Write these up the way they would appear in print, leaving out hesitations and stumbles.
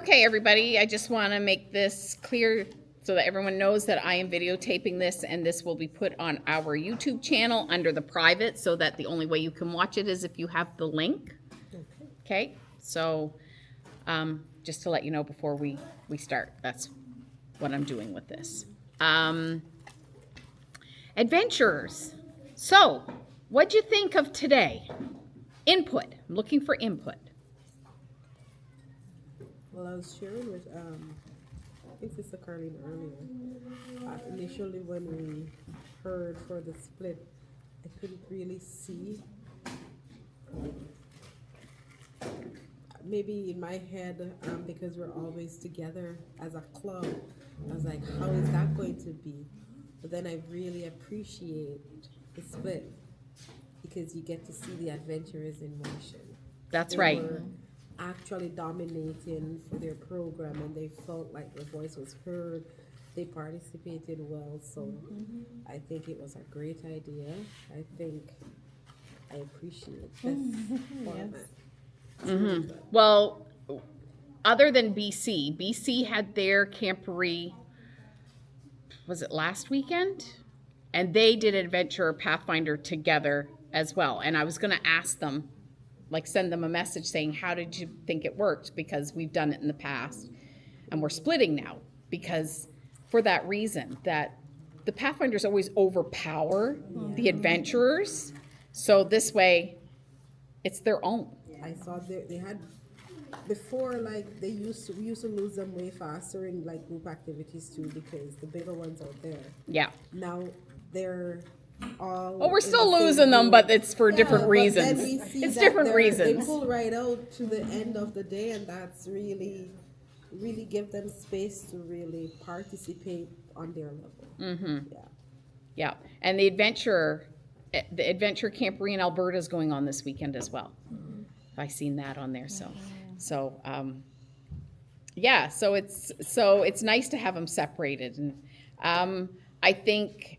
Okay, everybody, I just want to make this clear so that everyone knows that I am videotaping this, and this will be put on our YouTube channel under the private, so that the only way you can watch it is if you have the link. Okay, so just to let you know before we start, that's what I'm doing with this. Adventures. So, what'd you think of today? Input. I'm looking for input. Well, I was sharing with I think Sister Carlene earlier. Initially, when we heard for the split, I couldn't really see. Maybe in my head, because we're always together as a club, I was like, how is that going to be? But then I really appreciate the split because you get to see the adventurers in motion. That's They right. were actually dominating for their program, and they felt like their voice was heard. They participated well, so I think it was a great idea. I think I appreciate this format. Well, other than BC had their Camporee, was it last weekend? And they did Adventure Pathfinder together as well. And I was going to ask them, like send them a message saying, how did you think it worked? Because we've done it in the past. And we're splitting now because for that reason, that the Pathfinders always overpower the adventurers. So this way, it's their own. I saw they had before, like we used to lose them way faster in like group activities too because the bigger ones out there. Yeah. Now they're all. Well, we're in still the same losing them, group. but it's for different But then reasons. we see It's that different they reasons. pull right out to the end of the day, and that's really give them space to really participate on their level. Mm-hmm. Yeah. Yeah. And the Adventure Camporee in Alberta is going on this weekend as well. I've seen that on there. So yeah, so it's nice to have them separated. And I think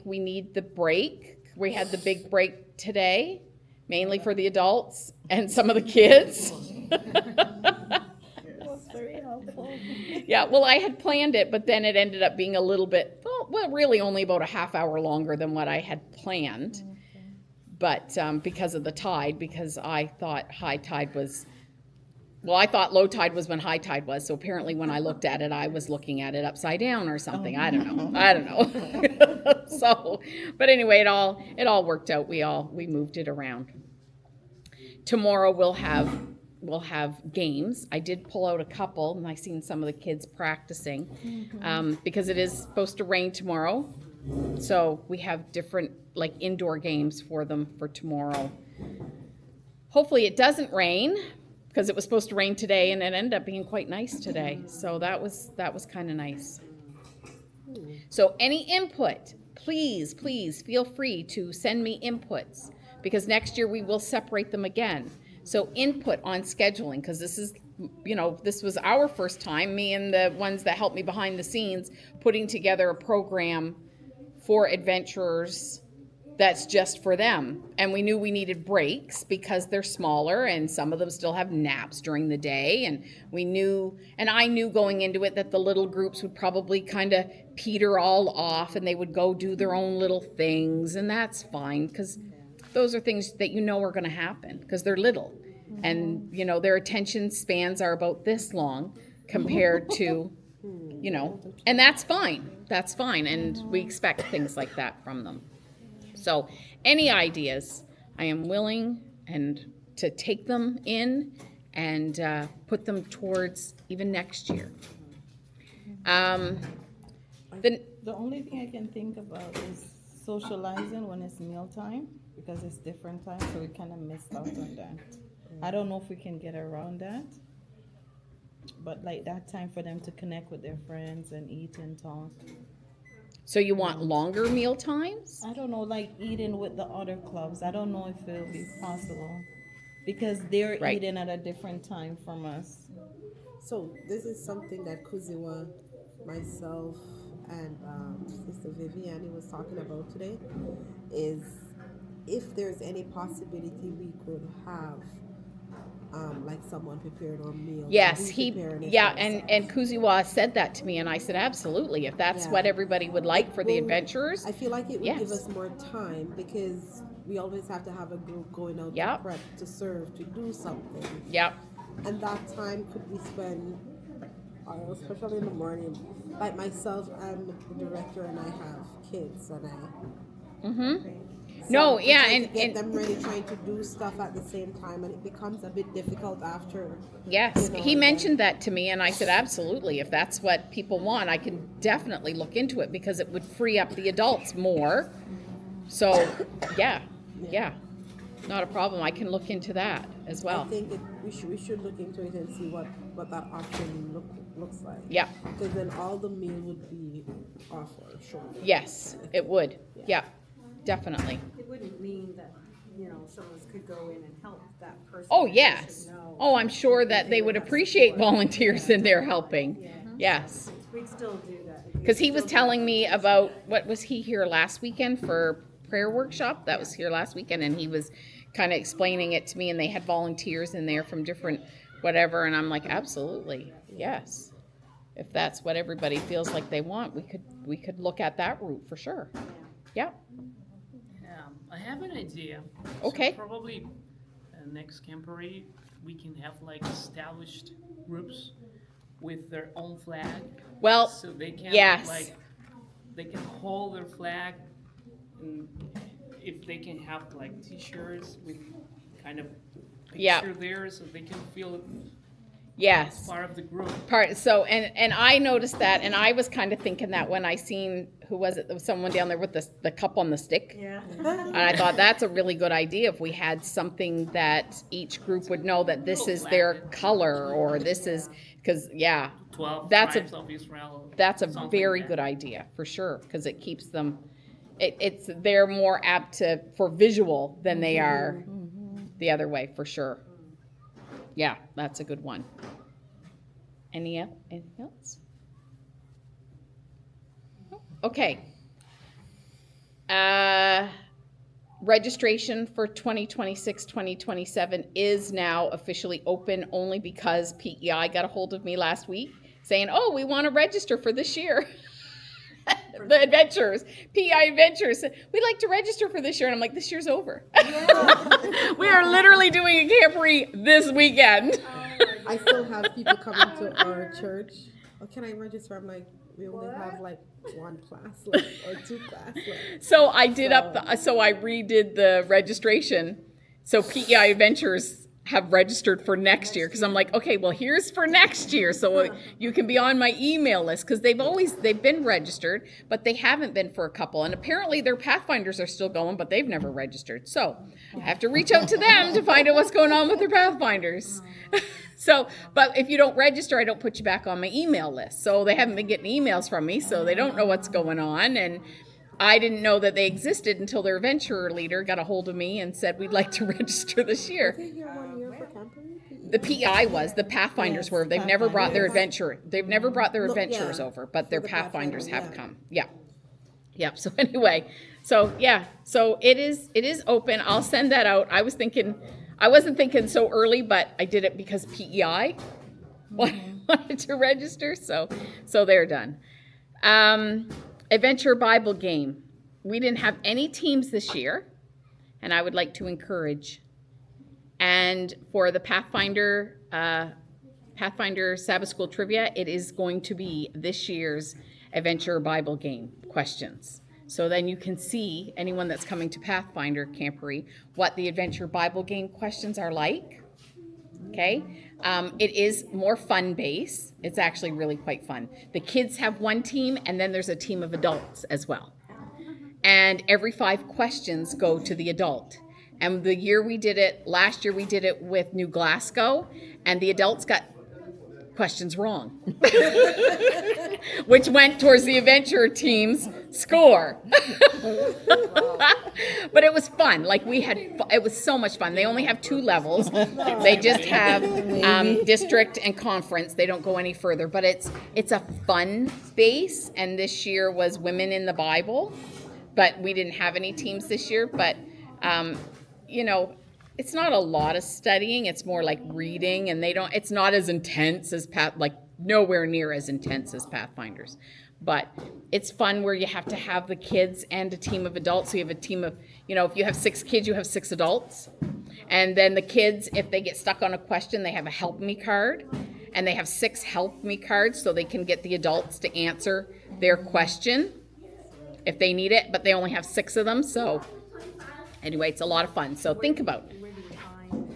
we need the break. We had the big break today, mainly for the adults and some of the kids. It was very helpful. Yeah, well, I had planned it, but then it ended up being a little bit, well, really only about a half hour longer than what I had planned. But because of the tide, because I thought high tide was, well, I thought low tide was when high tide was. So apparently when I looked at it, I was looking at it upside down or something. I don't know. So, but anyway, it all worked out. We moved it around. Tomorrow we'll have games. I did pull out a couple, and I seen some of the kids practicing because it is supposed to rain tomorrow. So we have different like indoor games for them for tomorrow. Hopefully it doesn't rain because it was supposed to rain today, and it ended up being quite nice today. So that was kind of nice. So any input, please feel free to send me inputs because next year we will separate them again. So input on scheduling, because this was our first time, me and the ones that helped me behind the scenes, putting together a program for adventurers that's just for them. And we knew we needed breaks because they're smaller and some of them still have naps during the day. And I knew going into it that the little groups would probably kind of peter all off and they would go do their own little things. And that's fine because those are things that are going to happen because they're little. And, their attention spans are about this long compared to, and that's fine. That's fine. And we expect things like that from them. So any ideas, I am willing to take them in and put them towards even next year. The only thing I can think about is socializing when it's mealtime because it's different time, so we kind of missed out on that. I don't know if we can get around that, but like that time for them to connect with their friends and eat and talk. So you want longer meal times? I don't know, like eating with the other clubs. I don't know if it'll be possible because they're Right. eating at a different time from us. So this is something that Kuziwa, myself, and Sister Viviani was talking about today. Is if there's any possibility we could have like someone prepared our meal. Yes, we preparing it yeah, for and ourselves. Kuziwa said that to me, and I said, absolutely, if that's Yeah. what everybody would like for the Well, adventurers. I feel like it would give Yes. us more time because we always have to have a group going out Yep. to prep, to serve, to do something. Yep, And that time could be spent, especially in the morning. Like myself, I'm the director and I have kids and no, I'm yeah, trying to and get them ready, trying to do stuff at the same time, and it becomes a bit difficult after. yes, you know, he and mentioned that to me, and I said, absolutely, if that's what people want, I can definitely look into it, because it would free up the adults more. So, yeah, not a problem, I can look into that as I well. think we should look into it and see what that option looks like. Yeah. Because then all the meal would be off our shoulders. Yes, it would, yeah, definitely. It wouldn't mean that, someone could go in and help that person. Oh, They yes. should know Oh, I'm sure that they would appreciate support. volunteers in there helping. Yeah. Yes. We'd still do that. Because he was telling me about, what was he here last weekend for prayer workshop? That was here last weekend, and he was kind of explaining it to me, and they had volunteers in there from different whatever, and I'm like, absolutely, yes. If that's what everybody feels like they want, we could look at that route for sure. Yeah. I have an idea. Okay. So probably next Camporee, we can have like established groups with their own flag. Well, So they can yes. like, they can hold their flag, and if they can have like t-shirts with kind of Yeah. picture there, so they can feel Yes. part of the group. So and I noticed that, and I was kind of thinking that when I seen, who was it? There was someone down there with the cup on the stick. Yeah. And I thought that's a really good idea if we had something that each group would know that this is their color, or this is, because 12 That's tribes of Israel. that's a something very like good that. idea for sure, because it keeps them. They're more apt for visual than they are the other way, for sure. Yeah, that's a good one. Anything else? Okay. Registration for 2026-2027 is now officially open, only because PEI got a hold of me last week saying, oh, we want to register for this year. The adventures, PEI adventures. We'd like to register for this year. And I'm like, this year's over. We are literally doing a camporee this weekend. I still have people coming to our church. Oh, can I register? I'm like, we only have like one class left or two class left. So I did so I redid the registration. So PEI Adventures have registered for next year, because I'm like, okay, well, here's for next year, so you can be on my email list, because they've been registered, but they haven't been for a couple, and apparently their Pathfinders are still going, but they've never registered. So I have to reach out to them to find out what's going on with their Pathfinders. So, but if you don't register, I don't put you back on my email list. So they haven't been getting emails from me, so they don't know what's going on. And I didn't know that they existed until their adventurer leader got a hold of me and said, we'd like to register this year. Is it here 1 year for Camporee? The PI was, the Pathfinders Yes, were. They've never brought their Pathfinders. never brought their No, adventurers yeah, over, but for their the Pathfinders Pathfinder, have yeah. come. Yeah. Yep. So anyway, so it is open. I'll send that out. I wasn't thinking so early, but I did it because PEI wanted to register. So they're done. Adventure Bible game. We didn't have any teams this year, and I would like to encourage. And for the Pathfinder Sabbath School Trivia, it is going to be this year's Adventure Bible game questions. So then you can see, anyone that's coming to Pathfinder Camporee, what the Adventure Bible game questions are like. Okay? It is more fun-based. It's actually really quite fun. The kids have one team, and then there's a team of adults as well. And every 5 questions go to the adult. And last year we did it with New Glasgow, and the adults got questions wrong, which went towards the adventure team's score. But it was fun. Like it was so much fun. They only have 2 levels. They just have district and conference. They don't go any further. But it's a fun base. And this year was Women in the Bible. But we didn't have any teams this year. But it's not a lot of studying. It's more like reading, and it's not as intense as like nowhere near as intense as Pathfinders. But it's fun where you have to have the kids and a team of adults. So you have a team of, if you have 6 kids, you have 6 adults. And then the kids, if they get stuck on a question, they have a help me card. And they have 6 help me cards so they can get the adults to answer their question if they need it. But they only have 6 of them. So anyway, it's a lot of fun. So think about it. Where do you find,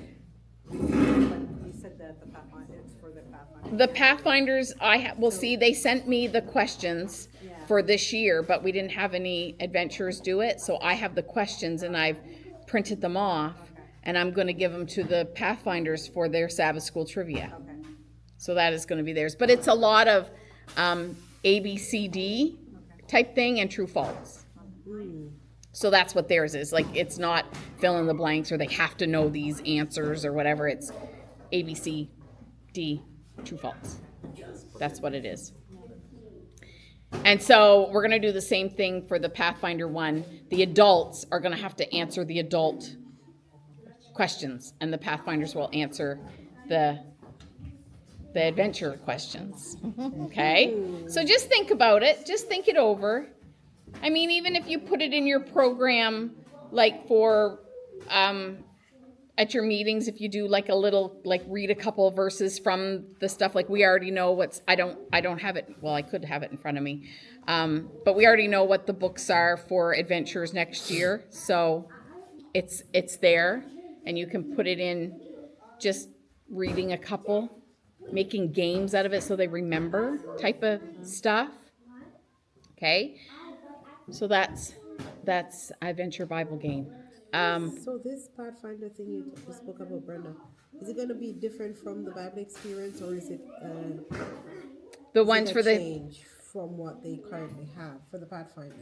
you said that the Pathfinder, it's for the Pathfinder. The Pathfinders, see, they sent me the questions for this year, but we didn't have any adventurers do it. So I have the questions and I've printed them off, and I'm going to give them to the Pathfinders for their Sabbath School trivia. Okay. So that is going to be theirs. But it's a lot of A, B, C, D type thing and true false. So that's what theirs is. Like, it's not fill in the blanks or they have to know these answers or whatever. It's A, B, C, D, true false. That's what it is. And so we're going to do the same thing for the Pathfinder one. The adults are going to have to answer the adult questions, and the Pathfinders will answer the adventure questions. Okay? So just think about it. Just think it over. I mean, even if you put it in your program, like for at your meetings, if you do like a little, like read a couple of verses from the stuff, like we already know I don't have it, well, I could have it in front of me, but we already know what the books are for adventures next year, so it's there, and you can put it in just reading a couple, making games out of it so they remember type of stuff, okay? So that's Adventure Bible game. So this Pathfinder thing you spoke about, Brenda, is it going to be different from the Bible experience, or is it The ones for the change from what they currently have for the Pathfinder?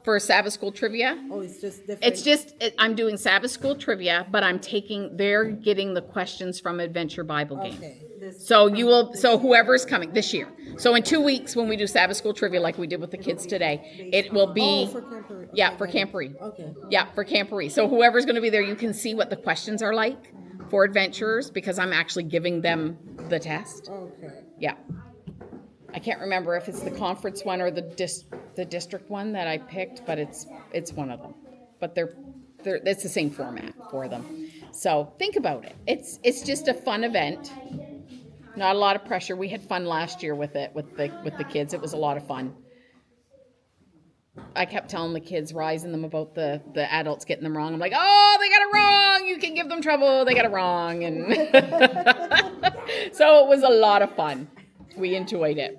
for Sabbath School trivia? Oh, it's just different. It's just I'm doing Sabbath School trivia, but they're getting the questions from Adventure Bible game. Okay. So whoever's coming this year. So in 2 weeks when we do Sabbath School trivia like we did with the kids today, it will be for Camporee. yeah, for Camporee. Okay. Yeah, for Camporee. So whoever's going to be there, you can see what the questions are like for adventurers because I'm actually giving them the test. Okay. Yeah. I can't remember if it's the conference one or the district one that I picked, but it's one of them. But it's the same format for them. So think about it. It's just a fun event. Not a lot of pressure. We had fun last year with it with the kids. It was a lot of fun. I kept telling the kids, rising them about the adults getting them wrong. I'm like, oh, they got it wrong. You can give them trouble. They got it wrong. And so it was a lot of fun. We enjoyed it.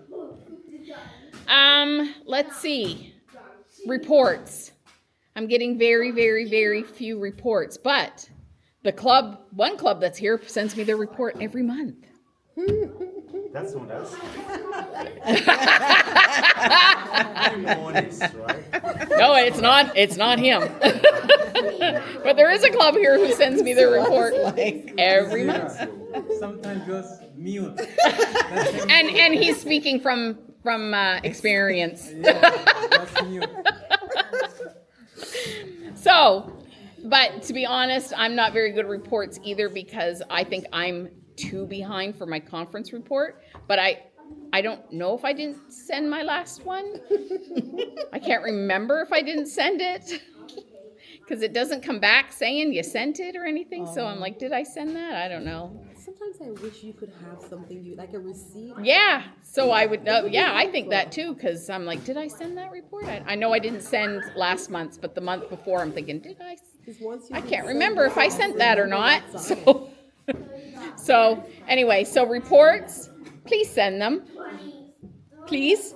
Let's see. Reports. I'm getting very, very, very few reports. But one club that's here sends me their report every month. That's not us. Mornings, right? No, it's not him. But there is a club here who sends me their report every month. Sometimes just mute. And he's speaking from experience. Just mute. So, but to be honest, I'm not very good at reports either because I think I'm too behind for my conference report. But I don't know if I didn't send my last one. I can't remember if I didn't send it because it doesn't come back saying you sent it or anything. So I'm like, did I send that? I don't know. Sometimes I wish you could have something like a receipt. Yeah, so I would know. Yeah, I think that too because I'm like, did I send that report? I know I didn't send last month's, but the month before I'm thinking, did I? I can't remember if I sent that or not. So anyway, so reports, please send them. Please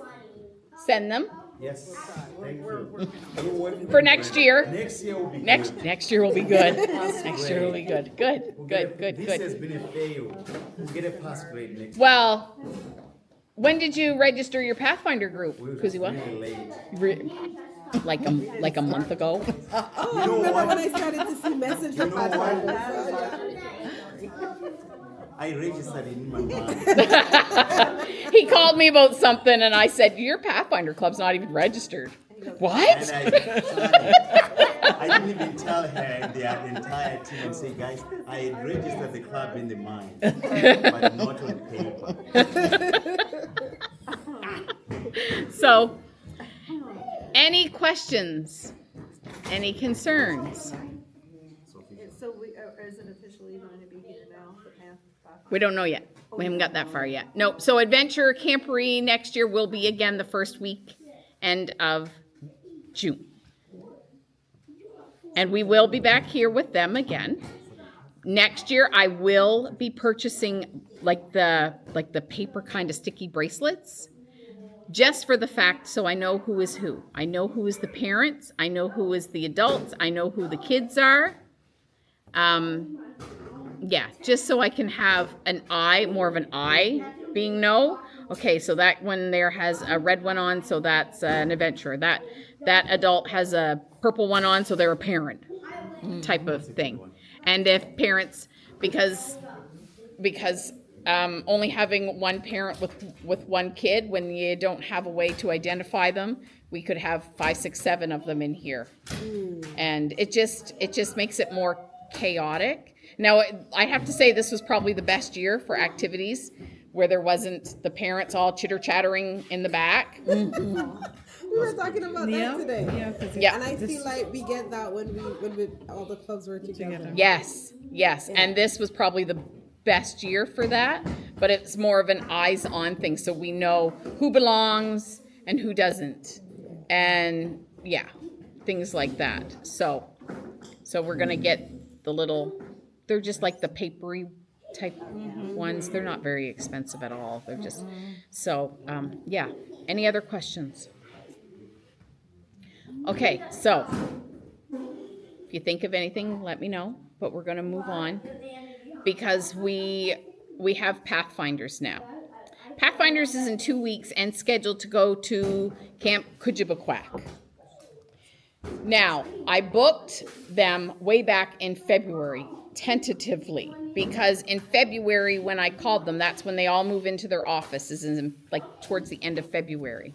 send them Yes. Thank you. for next year. Next year will be Next year will be good. Next year will be good. Good. This has been a fail. We'll get a pass grade next Well, when did you register your Pathfinder group, year. Kuziwa? Really late. Like a month ago. Oh, You I know remember what? when I started to see messages from You know what? Pathfinder. I registered in my mind. He called me about something and I said, your Pathfinder club's not even registered. What? And I I didn't even tell her the entire team and say, guys, I had registered the club in the mind, but not on paper. So, any questions? Any concerns? So is it officially going to be here now, the path? We don't know yet. We haven't got that far yet. Nope. So Adventure Camporee next year will be again the first week end of June. And we will be back here with them again. Next year I will be purchasing like the paper kind of sticky bracelets. Just for the fact, so I know who is who. I know who is the parents. I know who is the adults. I know who the kids are. Yeah, just so I can have an eye, more of an eye being no. Okay, so that one there has a red one on, so that's an adventurer. That adult has a purple one on, so they're a parent type of thing. And if parents, because only having one parent with one kid, when you don't have a way to identify them, we could have 5, 6, 7 of them in here. And it just makes it more chaotic. Now, I have to say this was probably the best year for activities where there wasn't the parents all chitter-chattering in the back. We were talking about that today. Yeah, 'cause Yeah. And I feel like we get that when we all the clubs were together. Yes. And this was probably the best year for that, but it's more of an eyes-on thing, so we know who belongs and who doesn't. And yeah, things like that. So we're gonna get the little, they're just like the papery type ones. They're not very expensive at all. They're just, so, yeah. Any other questions? Okay, so if you think of anything, let me know, but we're gonna move on because we have Pathfinders now. Pathfinders is in 2 weeks and scheduled to go to Camp Kujibaquack. Now, I booked them way back in February, tentatively, because in February when I called them, that's when they all move into their offices, in like towards the end of February.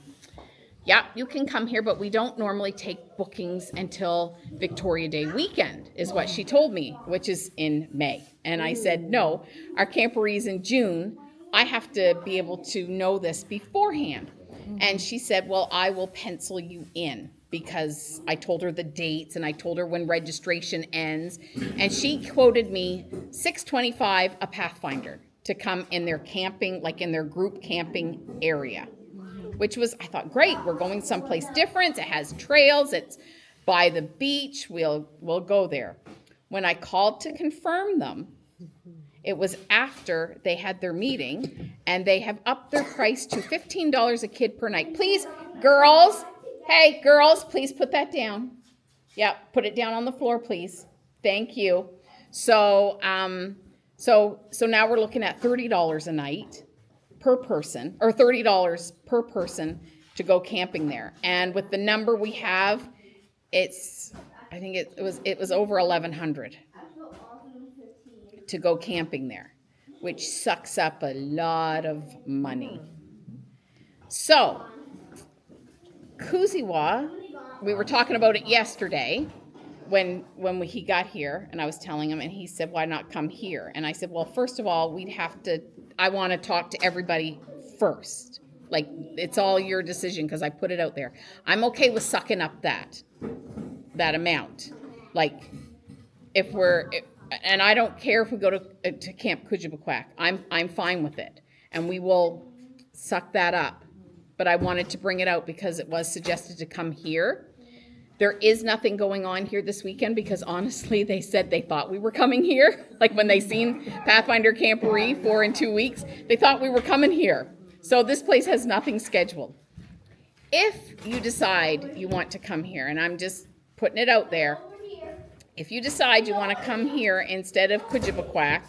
Yeah, you can come here, but we don't normally take bookings until Victoria Day weekend, is what she told me, which is in May. And I said, no, our camporee's in June. I have to be able to know this beforehand. And she said, well, I will pencil you in, because I told her the dates and I told her when registration ends. And she quoted me $625 a Pathfinder to come in their camping, like in their group camping area. Which was, I thought, great, we're going someplace different, it has trails, it's by the beach, we'll go there. When I called to confirm them, it was after they had their meeting, and they have upped their price to $15 a kid per night. Please, girls, hey, girls, please put that down. Yeah, put it down on the floor, please. Thank you. So now we're looking at $30 a night per person, or $30 per person to go camping there. And with the number we have, I think it was over 1,100 to go camping there, which sucks up a lot of money. So, Kuziwa, we were talking about it yesterday when he got here, and I was telling him, and he said, why not come here? And I said, well, first of all, I want to talk to everybody first. Like, it's all your decision, because I put it out there. I'm okay with sucking up that amount. Like, and I don't care if we go to Camp Kujibaquack. I'm fine with it. And we will suck that up. But I wanted to bring it out because it was suggested to come here. There is nothing going on here this weekend because honestly, they said they thought we were coming here. Like when they seen Pathfinder Camporee 4 in 2 weeks, they thought we were coming here. So this place has nothing scheduled. If you decide you want to come here, and I'm just putting it out there, if you decide you want to come here instead of Kujibaquack,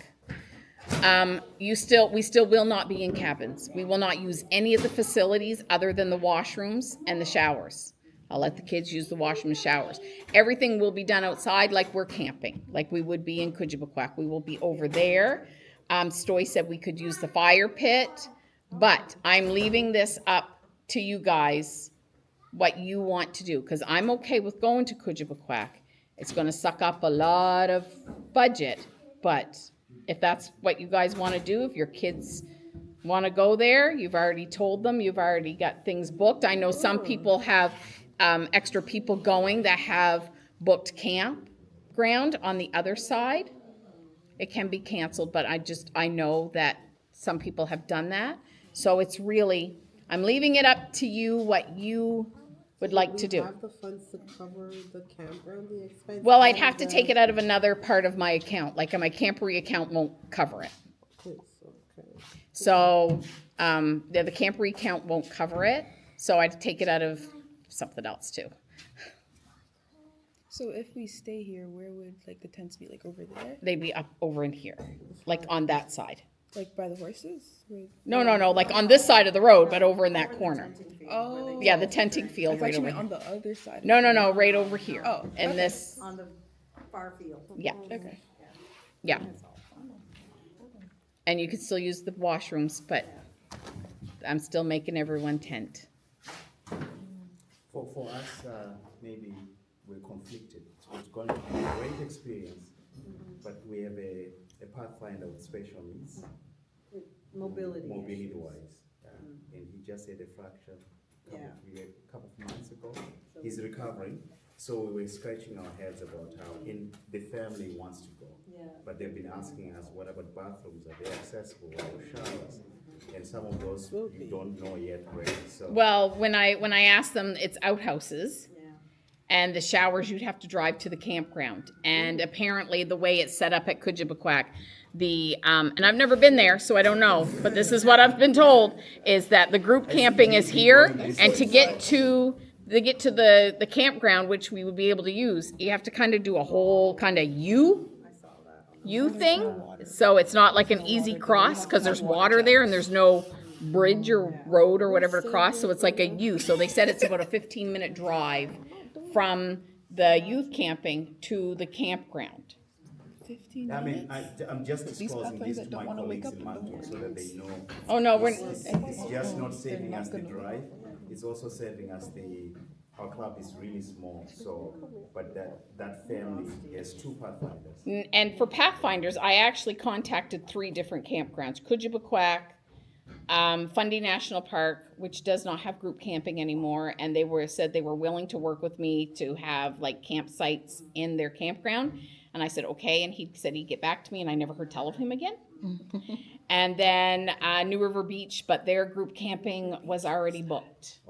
we still will not be in cabins. We will not use any of the facilities other than the washrooms and the showers. I'll let the kids use the washroom and showers. Everything will be done outside like we're camping, like we would be in Kujibaquack. We will be over there. Stoy said we could use the fire pit, but I'm leaving this up to you guys, what you want to do, because I'm okay with going to Kujibaquack. It's gonna suck up a lot of budget, but if that's what you guys wanna do, if your kids wanna go there, you've already told them, you've already got things booked. I know some people have, extra people going that have booked campground on the other side. It can be canceled, but I know that some people have done that. So it's really, I'm leaving it up to you what you would like to We do. have the funds to cover the campground, the expense. Well, I'd and have to the- take it out of another part of my account, like my Camporee account won't cover it. Okay. So, the Camporee account won't cover it, so I'd take it out of something else too. So if we stay here, where would like the tents be? Like over there? They'd be up over in here, like on that side. Like by the horses? No, like on this side of the road, but over in that corner. Oh. Yeah, the tenting I field thought right you over meant here. on the other side. No, right over here. Oh, And okay. this, On the far field. yeah, Okay. yeah. And you could still use the washrooms, but I'm still making everyone tent. For us, maybe we're conflicted. So it's going to be a great experience, but we have a Pathfinder with special needs, Mobility. mobility-wise. And he just had a fracture a couple of months ago. He's recovering. So we were scratching our heads about how the family wants to go. Yeah. But they've been asking us, what about bathrooms? Are they accessible? Are there showers? And some of those you don't know yet, right? So Well, when I asked them, it's outhouses. Yeah. And the showers, you'd have to drive to the campground. And apparently the way it's set up at Kujibaquack, and I've never been there, so I don't know, but this is what I've been told, is that the group camping is here, and to get to the campground, which we would be able to use, you have to kind of do a whole kind of U thing. So it's not like an easy cross, because there's water there and there's no bridge or road or whatever to cross, so it's like a U. So they said it's about a 15-minute drive from the youth camping to the campground. 15 I minutes? mean, I'm just exposing Pathfinders this to don't my wanna wake colleagues in up in the Moncton so that they know. Oh, no, we're, It's just not saving us the drive, it's also saving us our club is really small, so, but that family has two Pathfinders. and for Pathfinders, I actually contacted 3 different campgrounds. Kujibaquack, Fundy National Park, which does not have group camping anymore, and said they were willing to work with me to have like campsites in their campground. And I said, okay, and he said he'd get back to me, and I never heard tell of him again. And then New River Beach, but their group camping was already booked.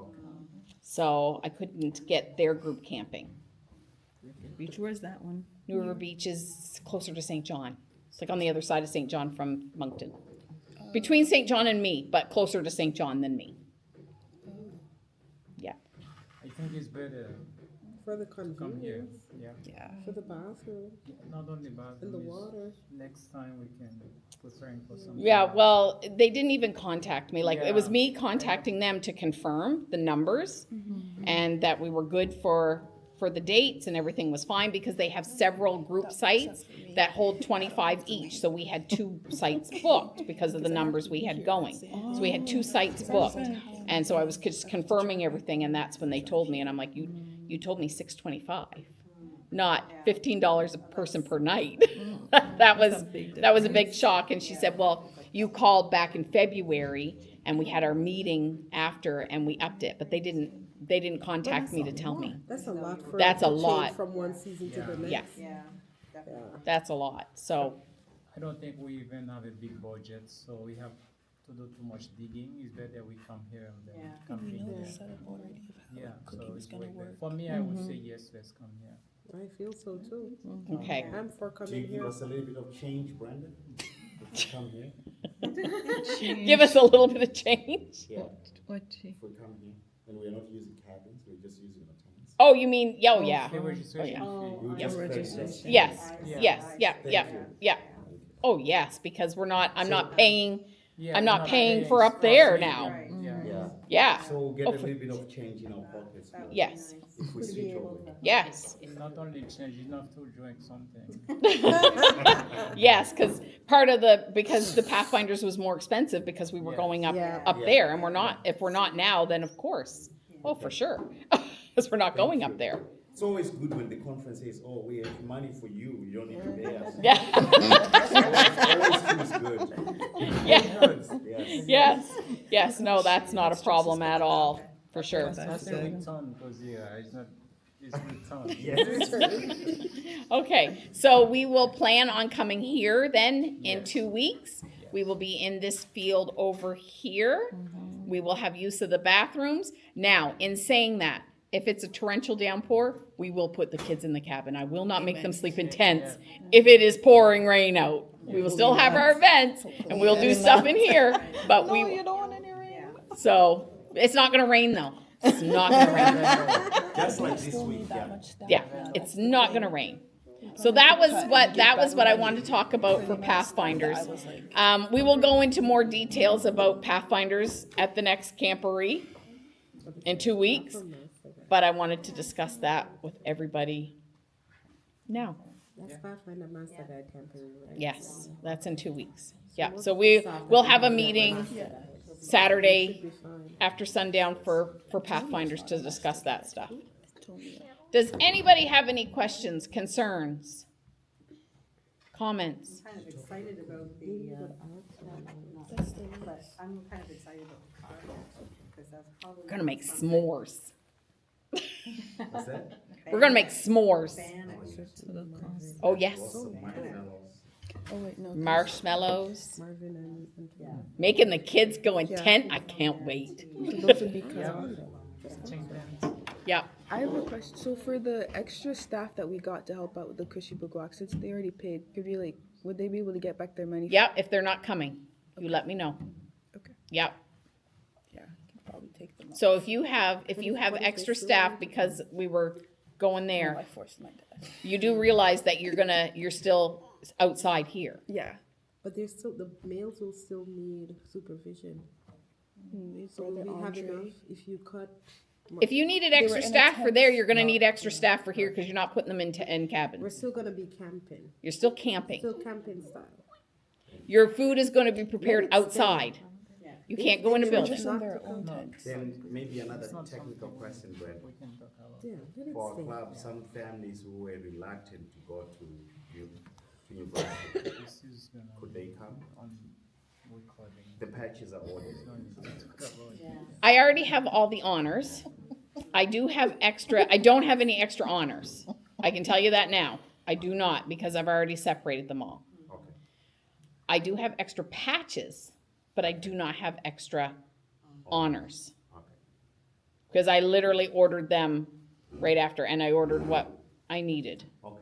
So I couldn't get their group camping. Beach, where's that one? New River Beach is closer to St. John. It's like on the other side of St. John from Moncton. Between St. John and me, but closer to St. John than me. Yeah. I think it's better For the to come here. convenience, Yeah. Yeah. for the bathroom Not only bathroom. and the is water. Next time we can preparing for something. Yeah, else. well, they didn't even contact me. Like, it was Yeah. me contacting them to confirm the numbers and that we were good for the dates and everything was fine, because they have several group sites that hold 25 each. So we had 2 sites booked because of the numbers we had going. So we had 2 sites booked. And so I was just confirming everything, and that's when they told me, and I'm like, you told me $625, not $15 a person per night. That was a big shock. And she said, well, you called back in February and we had our meeting after and we upped it, but they didn't contact me to tell me. That's a lot for. That's a to change lot. From one season to the next. Yeah. Yeah, definitely. That's a lot. So, I don't think we even have a big budget, so we have to do too much digging. It's better we come here and then Yeah. come We in know here. the setup already of how Yeah, so cooking is it's gonna way better. work. For me, I would say yes, let's come here. I feel so too. okay. I'm for Do you coming give here. us a little bit of change, Brandon? If we come here? Give us a little bit of change. Yeah, What? if we come here, and we're not using cabins, we're just using our tents. Oh, you mean, yeah. The registration Oh, fee. We'll yeah. just pay Registration. this. Yes, Yeah. yeah. Oh, yes, because I'm not paying, Yeah, I'm we're not paying for paying up there for now. Right. Yeah. Yeah, Yeah, so we'll get Oh, a for- little bit of change in our pockets. That would be Yes. nice If we to be switch able over. to- yes, Not only change, enough to drink something. yes, because the Pathfinders was more expensive because we were Yeah. going up Yeah. there, and if we're not now, then of course, oh, for sure, because we're not going up there. It's always good when the conference says, oh, we have money for you, you don't need to pay us. Yeah, Always feels good. yeah, Yes. yes, no, that's not a problem at all, for sure. It's not a return, because it's not, it's return. Yes. Okay, so we will plan on coming here then in Yes. 2 weeks. We will be in this field over here. We will have use of the bathrooms. Now, in saying that, if it's a torrential downpour, we will put the kids in the cabin. I will not make them sleep in tents if it is pouring rain out. We will still have our events and we'll do stuff in here, but No, we, you don't want any rain. so, it's not gonna rain though. It's not gonna rain. Just like this week, yeah. Yeah, it's not gonna rain. So that was what I wanted to talk about for Pathfinders. We will go into more details about Pathfinders at the next Camporee in 2 weeks, but I wanted to discuss that with everybody now. That's Pathfinder Master Guide Camporee, right? Yes, that's in 2 weeks. Yeah, so we'll have a meeting Saturday Be fine. after sundown for Pathfinders to discuss that stuff. Does anybody have any questions, concerns, comments? I'm kind of excited about the, but I'm kind of excited about the car, because that's probably. We're gonna make s'mores. What's that? We're gonna make s'mores. Oh, yes. Lots of marshmallows. Oh wait, no. Marshmallows. Marvin and Making the kids go in tent. I can't wait. So those would be cut off. Yeah. I have a question. So for the extra staff that we got to help out with the Cushy Book Walk, since they already paid, could be like, would they be able to get back their money? Yeah, if they're not coming, you let me know. Okay. Yeah. Yeah, I can probably take them. So if you have extra staff because we were going I there, forced my dad. you do realize that you're still outside here. Yeah. But there's still, the males will still need supervision. So Brother we have Andre. enough if you cut. If you needed were extra in a staff for tent. there, you're gonna need extra staff for here because you're not putting them in We're cabins. still gonna be camping, You're still camping. still camping style. Your food is gonna be prepared outside. You can't go in a building. Just in their own tents. Then maybe another technical question, Brad. We can talk about. Yeah, let it For our stay. club, some families who were reluctant to go to university, This is gonna could they come? on recording. The patches are ordered. No need to talk about it. I already have all the honors. I don't have any extra honors. I can tell you that now. I do not, because I've already separated them all. Okay. I do have extra patches, but I do not have extra honors. Okay. Because I literally ordered them right after, and I ordered what I needed. Okay.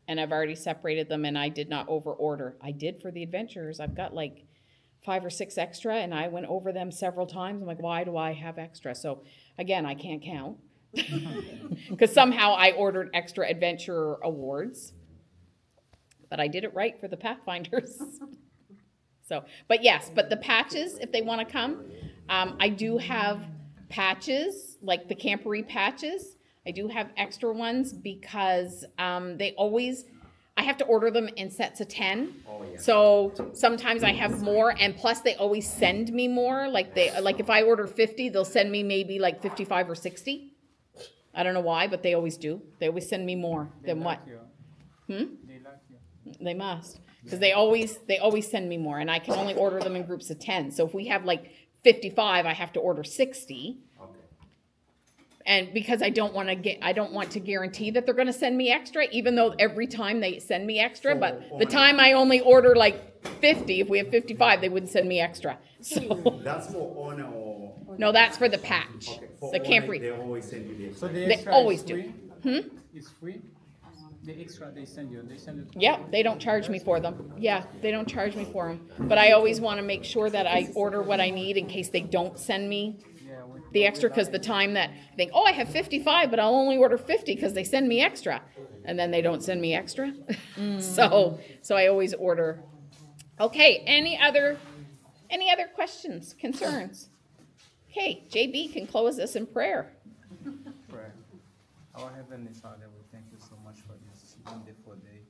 And I've already separated them, and I did not over order. I did for the adventurers. I've got like 5 or 6 extra, and I went over them several times. I'm like, why do I have extra? So again, I can't count. Because somehow I ordered extra adventurer awards. But I did it right for the Pathfinders. So, but yes, but the patches, if they want to come, I do have patches, like the Camporee patches. I do have extra ones because I have to order them in sets of 10. Oh, yeah. So sometimes I have more, and plus they always send me more. Like if I order 50, they'll send me maybe like 55 or 60. I don't know why, but they always do. They always send me more than what. They like you. They must, because they always send me more, and I can only order them in groups of 10. So if we have like 55, I have to order 60. Okay. And because I don't want to guarantee that they're going to send me extra, even though every time they send me extra. So, But the time I only order like 50, if we have 55, they wouldn't send me extra. So That's for honor or? no, that's for the patch, Okay. For the honor, Camporee. they always send you the So extra. the They extra always is do. free? It's free? The extra they send you, they send it. Yep, they don't charge me for them. Yeah, they don't charge me for them. But I always want to make sure that I order what I need in case they don't send me Yeah, the extra, because the time that I think, oh, I have 55, but I'll only order 50 because they send me extra. And then they don't send me extra. So I always order. Okay, any other questions, concerns? Okay, JB can close us in prayer. Prayer. Our Heavenly Father, we thank you so much for this wonderful day,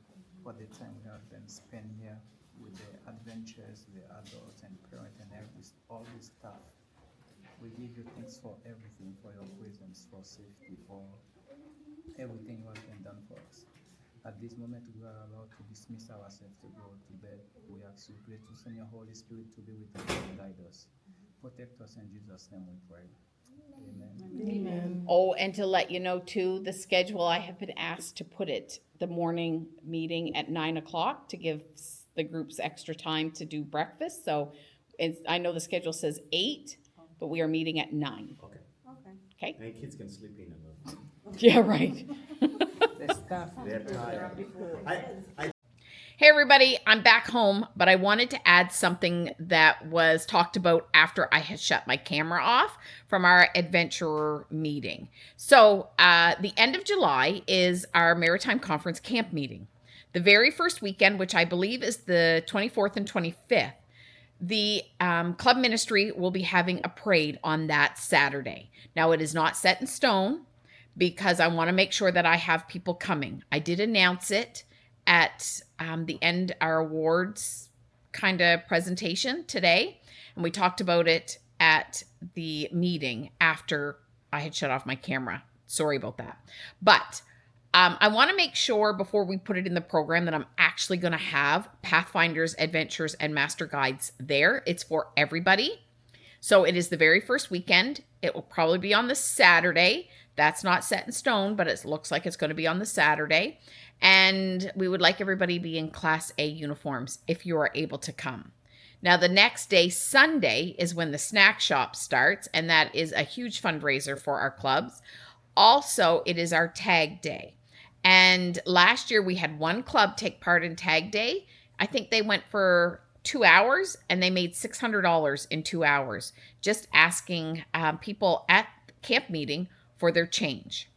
for the time we have been spent here with the adventures, the adults and parents and all this stuff. We give you thanks for everything, for your presence, for safety, for everything you have been done for us. At this moment, we are allowed to dismiss ourselves to go to bed. We ask you, please, to send your Holy Spirit to be with us and guide us. Protect us in Jesus' name we pray. Amen. Oh, and to let you know too, the schedule, I have been asked to put it, the morning meeting at 9 o'clock to give the groups extra time to do breakfast. So I know the schedule says 8, but we are meeting at 9. Okay. Okay? And kids can sleep in a little. Yeah, right. The staff. They're tired. Hey everybody, I'm back home, but I wanted to add something that was talked about after I had shut my camera off from our adventurer meeting. So the end of July is our Maritime Conference camp meeting. The very first weekend, which I believe is the 24th and 25th, the club ministry will be having a parade on that Saturday. Now it is not set in stone because I want to make sure that I have people coming. I did announce it at the end, our awards kind of presentation today. And we talked about it at the meeting after I had shut off my camera. Sorry about that. But I want to make sure before we put it in the program that I'm actually going to have Pathfinders, Adventures, and Master Guides there. It's for everybody. So it is the very first weekend. It will probably be on the Saturday. That's not set in stone, but it looks like it's going to be on the Saturday. And we would like everybody to be in Class A uniforms if you are able to come. Now, the next day, Sunday, is when the snack shop starts, and that is a huge fundraiser for our clubs. Also, it is our tag day. And last year, we had one club take part in tag day. I think they went for 2 hours, and they made $600 in 2 hours, just asking people at camp meeting for their change.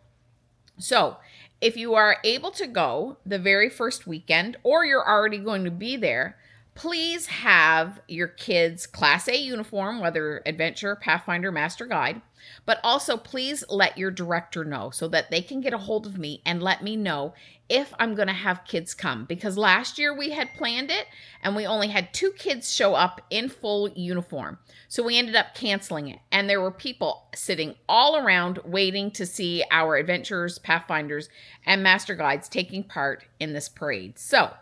So if you are able to go the very first weekend, or you're already going to be there, please have your kids' Class A uniform, whether Adventure, Pathfinder, Master Guide, but also please let your director know so that they can get a hold of me and let me know if I'm going to have kids come. Because last year we had planned it and we only had 2 kids show up in full uniform. So we ended up canceling it. And there were people sitting all around waiting to see our Adventurers, Pathfinders, and Master Guides taking part in this parade. So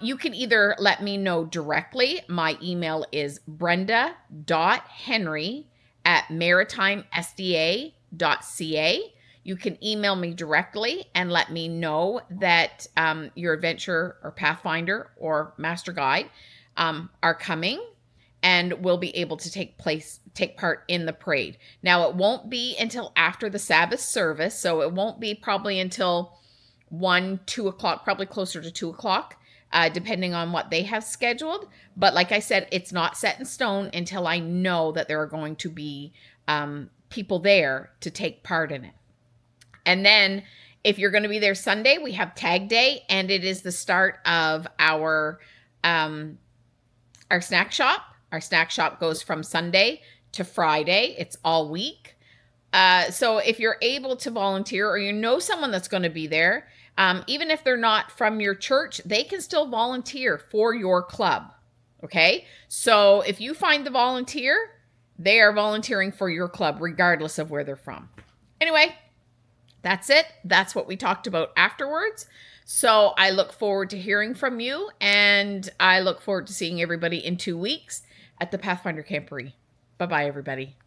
you can either let me know directly. My email is brenda.henry@maritimesda.ca. You can email me directly and let me know that your adventure or Pathfinder or Master Guide are coming and will be able to take part in the parade. Now, it won't be until after the Sabbath service, so it won't be probably until 1, 2 o'clock, probably closer to 2 o'clock. Depending on what they have scheduled. But like I said, it's not set in stone until I know that there are going to be people there to take part in it. And then if you're going to be there Sunday, we have tag day, and it is the start of our snack shop. Our snack shop goes from Sunday to Friday. It's all week. So if you're able to volunteer or you know someone that's going to be there, even if they're not from your church, they can still volunteer for your club. Okay? So if you find the volunteer, they are volunteering for your club, regardless of where they're from. Anyway, that's it. That's what we talked about afterwards. So I look forward to hearing from you, and I look forward to seeing everybody in 2 weeks at the Pathfinder Camporee. Bye-bye, everybody.